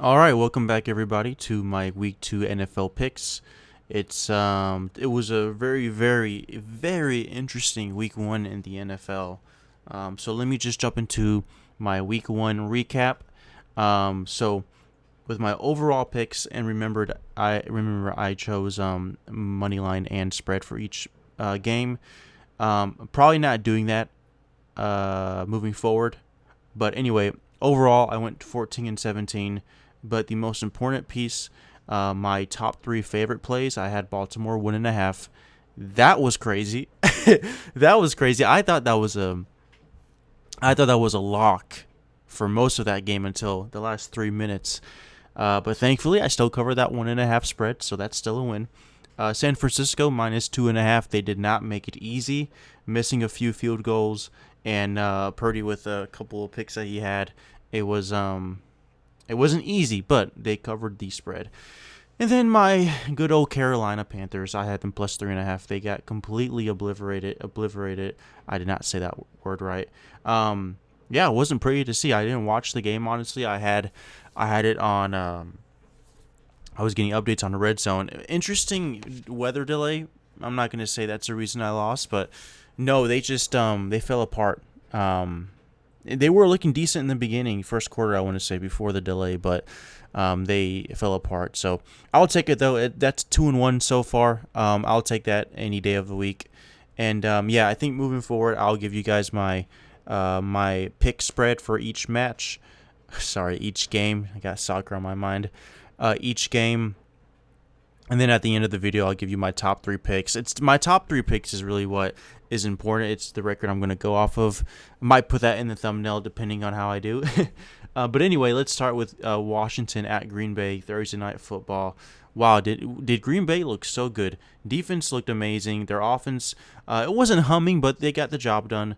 All right, welcome back everybody to my week 2 NFL picks. It was a very interesting week 1 in the NFL. So let me just jump into my week 1 recap. So with my overall picks, and I chose money line and spread for each game. Probably not doing that moving forward. But anyway, overall, I went 14 and 17. But the most important piece, my top three favorite plays, I had Baltimore 1.5. That was crazy. That was crazy. I thought that was a lock for most of that game until the last 3 minutes. But thankfully, I still covered that 1.5 spread, so that's still a win. San Francisco minus 2.5. They did not make it easy, missing a few field goals, and Purdy with a couple of picks that he had. It was it wasn't easy, but they covered the spread. And then my good old Carolina Panthers, I had them plus 3.5. They got completely obliterated. I did not say that word right. Yeah, it wasn't pretty to see. I didn't watch the game honestly. I had it on. I was getting updates on the red zone. Interesting weather delay. I'm not going to say that's the reason I lost, but no, they just they fell apart. They were looking decent in the beginning, first quarter, I want to say, before the delay, but they fell apart. So I'll take it though. That's 2-1 so far. I'll take that any day of the week. And yeah, I think moving forward, I'll give you guys my pick spread for each match. Sorry, each game. I got soccer on my mind. Each game. And then at the end of the video, I'll give you my top three picks. It's my top three picks is really what is important. It's the record I'm going to go off of. I might put that in the thumbnail depending on how I do. But anyway, let's start with Washington at Green Bay Thursday Night Football. Wow, did Green Bay look so good? Defense looked amazing. Their offense, it wasn't humming, but they got the job done.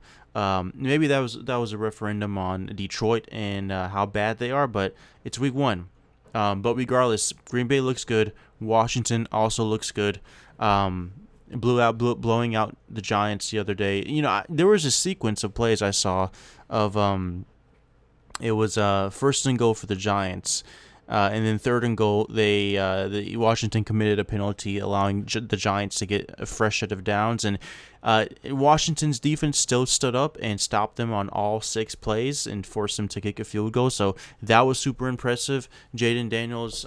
Maybe that was a referendum on Detroit and how bad they are, but it's week 1. But regardless, Green Bay looks good. Washington also looks good. Blowing out the Giants the other day. There was a sequence of plays I saw of it was first and goal for the Giants. And then third and goal, the Washington committed a penalty, allowing the Giants to get a fresh set of downs. And Washington's defense still stood up and stopped them on all 6 plays and forced them to kick a field goal. So that was super impressive. Jaden Daniels,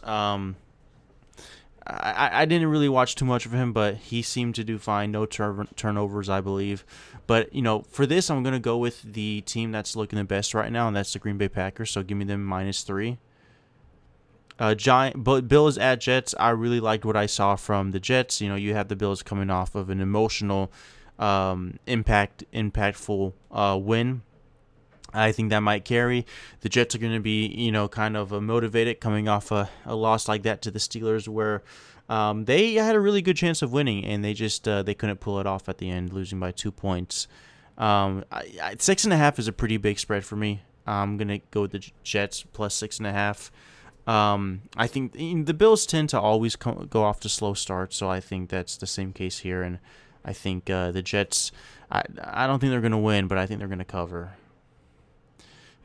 I didn't really watch too much of him, but he seemed to do fine. No turnovers, I believe. But, for this, I'm going to go with the team that's looking the best right now, and that's the Green Bay Packers. So give me them -3. But Bills at Jets. I really liked what I saw from the Jets. You have the Bills coming off of an emotional, impactful win. I think that might carry. The Jets are going to be, kind of motivated coming off a loss like that to the Steelers, where they had a really good chance of winning, and they just they couldn't pull it off at the end, losing by 2 points. 6.5 is a pretty big spread for me. I'm gonna go with the Jets plus 6.5. I think the Bills tend to always go off to slow starts, so I think that's the same case here. And I think the Jets, I don't think they're going to win, but I think they're going to cover.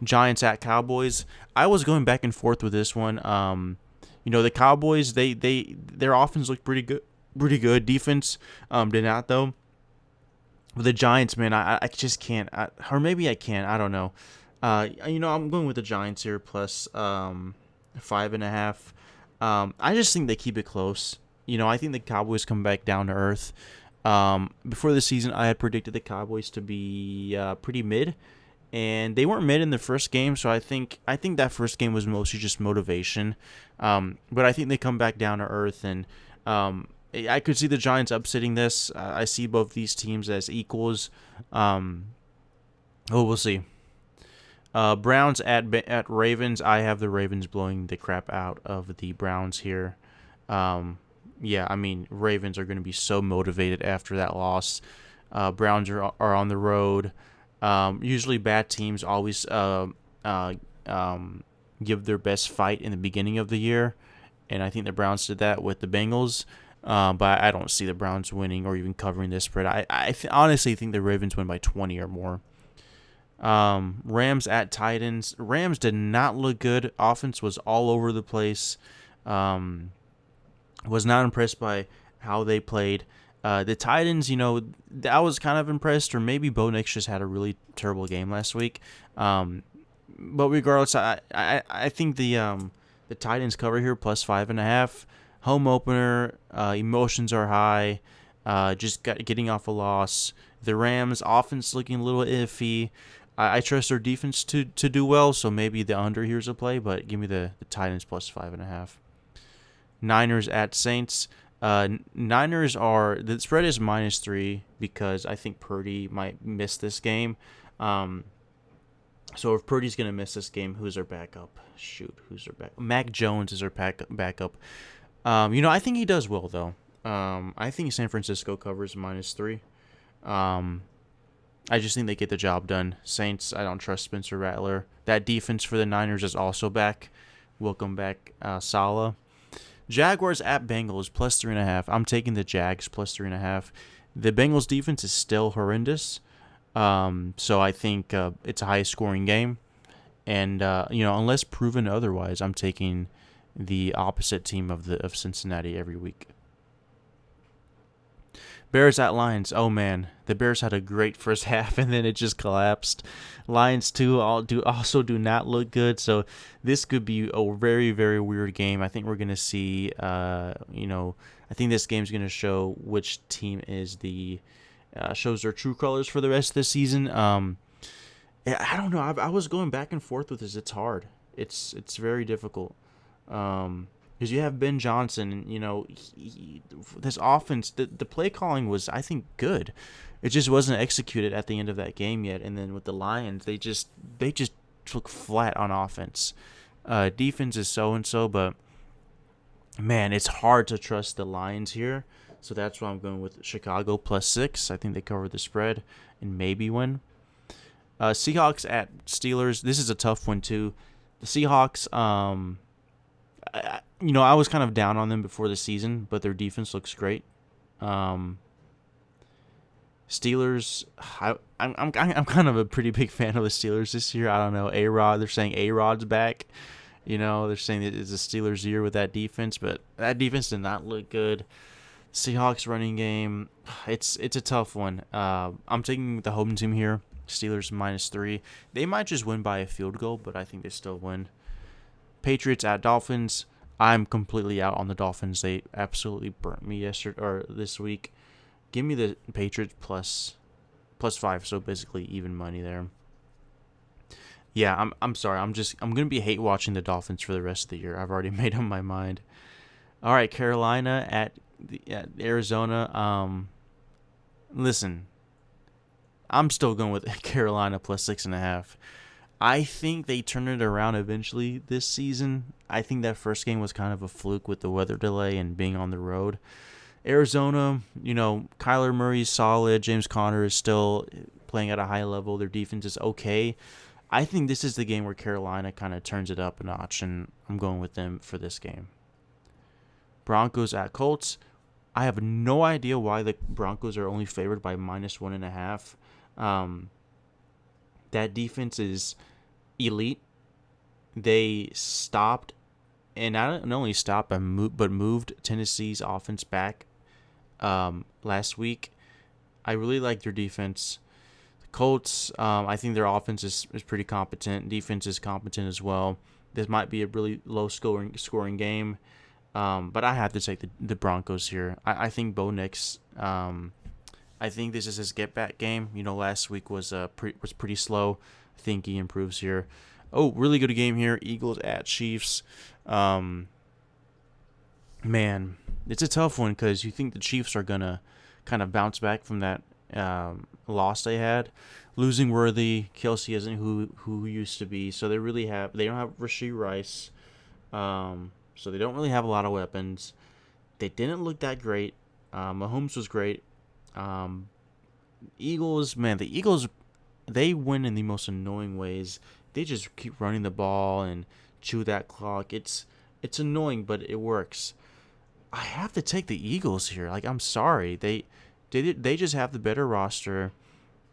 Giants at Cowboys. I was going back and forth with this one. The Cowboys, their offense looked pretty good. Defense did not though. But the Giants, man, I just can't. Or maybe I can. I don't know. I'm going with the Giants here plus 5.5. I just think they keep it close. I think the Cowboys come back down to earth. Before the season, I had predicted the Cowboys to be pretty mid, and they weren't mid in the first game. So I think that first game was mostly just motivation. But I think they come back down to earth, and I could see the Giants upsetting this. I see both these teams as equals. We'll see. Browns at Ravens. I have the Ravens blowing the crap out of the Browns here. Yeah, I mean, Ravens are going to be so motivated after that loss. Browns are on the road. Usually bad teams always give their best fight in the beginning of the year, and I think the Browns did that with the Bengals. But I don't see the Browns winning or even covering this spread. I honestly think the Ravens win by 20 or more. Rams at Titans. Rams did not look good. Offense was all over the place. Um, was not impressed by how they played. The Titans, I was kind of impressed, or maybe Bo Nix just had a really terrible game last week. But regardless, I think the Titans cover here +5.5. Home opener, emotions are high. Getting off a loss. The Rams offense looking a little iffy. I trust their defense to do well, so maybe the under here's a play, but give me the Titans +5.5. Niners at Saints. Niners the spread is -3 because I think Purdy might miss this game. So if Purdy's gonna miss this game, who's their backup? Who's their back? Mac Jones is their backup. I think he does well though. I think San Francisco covers -3. I just think they get the job done. Saints, I don't trust Spencer Rattler. That defense for the Niners is also back. Welcome back, Salah. Jaguars at Bengals +3.5. I'm taking the Jags +3.5. The Bengals defense is still horrendous. So I think it's a high scoring game. And unless proven otherwise, I'm taking the opposite team of Cincinnati every week. Bears at Lions. Oh man, the Bears had a great first half and then it just collapsed. Lions too also do not look good. So this could be a very, very weird game. I think we're gonna see. I think this game's gonna show which team is shows their true colors for the rest of the season. I don't know. I was going back and forth with this. It's hard. It's very difficult. Because you have Ben Johnson, and this offense, the play calling was, I think, good. It just wasn't executed at the end of that game yet. And then with the Lions, they just took flat on offense. Defense is so and so, but man, it's hard to trust the Lions here. So that's why I'm going with Chicago +6. I think they cover the spread and maybe win. Seahawks at Steelers. This is a tough one too. The Seahawks, I was kind of down on them before the season, but their defense looks great. Steelers, I'm kind of a pretty big fan of the Steelers this year. I don't know, A-Rod. They're saying A-Rod's back. They're saying it's a Steelers year with that defense, but that defense did not look good. Seahawks running game, it's a tough one. I'm taking the home team here. Steelers -3. They might just win by a field goal, but I think they still win. Patriots at Dolphins. I'm completely out on the Dolphins. They absolutely burnt me this week. Give me the Patriots +5, so basically even money there. Yeah, I'm sorry. I'm gonna be hate watching the Dolphins for the rest of the year. I've already made up my mind. All right, Carolina at Arizona. Listen, I'm still going with Carolina +6.5. I think they turn it around eventually this season. I think that first game was kind of a fluke with the weather delay and being on the road. Arizona, Kyler Murray's solid. James Conner is still playing at a high level. Their defense is okay. I think this is the game where Carolina kind of turns it up a notch, and I'm going with them for this game. Broncos at Colts. I have no idea why the Broncos are only favored by -1.5. That defense is elite. They stopped, and not only stopped, but moved Tennessee's offense back last week. I really like their defense. The Colts, I think their offense is pretty competent. Defense is competent as well. This might be a really low scoring game, but I have to take the Broncos here. I think Bo Nix. I think this is his get-back game. Last week was pretty slow. I think he improves here. Oh, really good game here. Eagles at Chiefs. Man, it's a tough one because you think the Chiefs are going to kind of bounce back from that loss they had. Losing Worthy. Kelsey isn't who he used to be. So they don't have Rashee Rice. So they don't really have a lot of weapons. They didn't look that great. Mahomes was great. Eagles, man, the Eagles, they win in the most annoying ways. They just keep running the ball and chew that clock. It's annoying, but it works. I have to take the Eagles here. I'm sorry. They just have the better roster.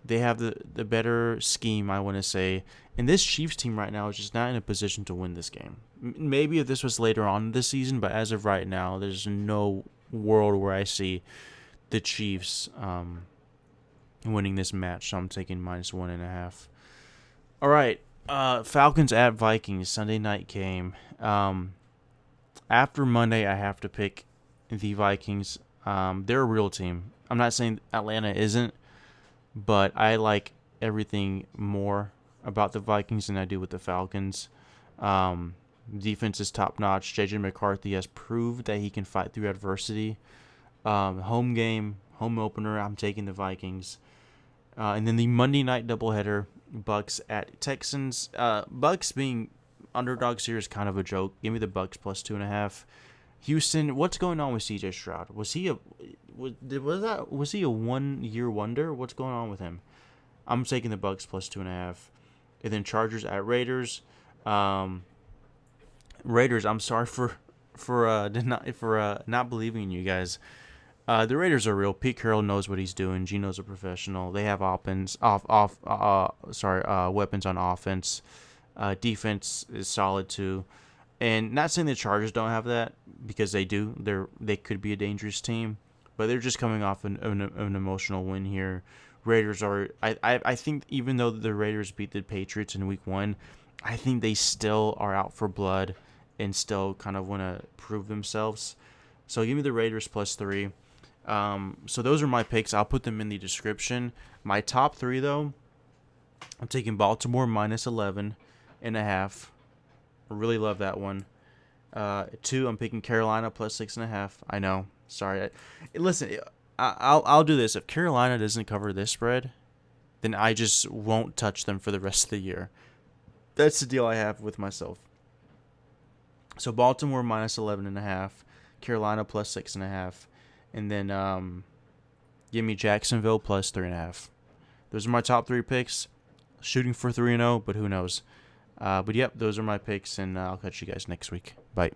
They have the better scheme, I want to say. And this Chiefs team right now is just not in a position to win this game. Maybe if this was later on this season, but as of right now, there's no world where I see the Chiefs winning this match. So I'm taking -1.5. All right, Falcons at Vikings, Sunday night game. After Monday, I have to pick the Vikings. They're a real team. I'm not saying Atlanta isn't, but I like everything more about the Vikings than I do with the Falcons. Defense is top notch. JJ McCarthy has proved that he can fight through adversity. Home game, home opener, I'm taking the Vikings. And then the Monday night doubleheader, Bucks at Texans. Bucks being underdogs here is kind of a joke. Give me the Bucks +2.5. Houston, what's going on with CJ Stroud? Was he a 1-year wonder? What's going on with him? I'm taking the Bucks +2.5. And then Chargers at Raiders. Raiders, I'm sorry for not believing in you guys. The Raiders are real. Pete Carroll knows what he's doing. Gino's a professional. They have weapons on offense. Defense is solid too. And not saying the Chargers don't have that, because they do. They could be a dangerous team, but they're just coming off an emotional win here. Raiders are. I think even though the Raiders beat the Patriots in Week 1, I think they still are out for blood and still kind of want to prove themselves. So give me the Raiders +3. So those are my picks. I'll put them in the description. My top 3 though, I'm taking Baltimore -11.5. I really love that one. 2, I'm picking Carolina +6.5. I know. Sorry. Listen, I'll do this. If Carolina doesn't cover this spread, then I just won't touch them for the rest of the year. That's the deal I have with myself. So Baltimore -11.5, Carolina +6.5, and then give me Jacksonville +3.5. Those are my top 3 picks. Shooting for 3-0, but who knows? But yep, those are my picks, and I'll catch you guys next week. Bye.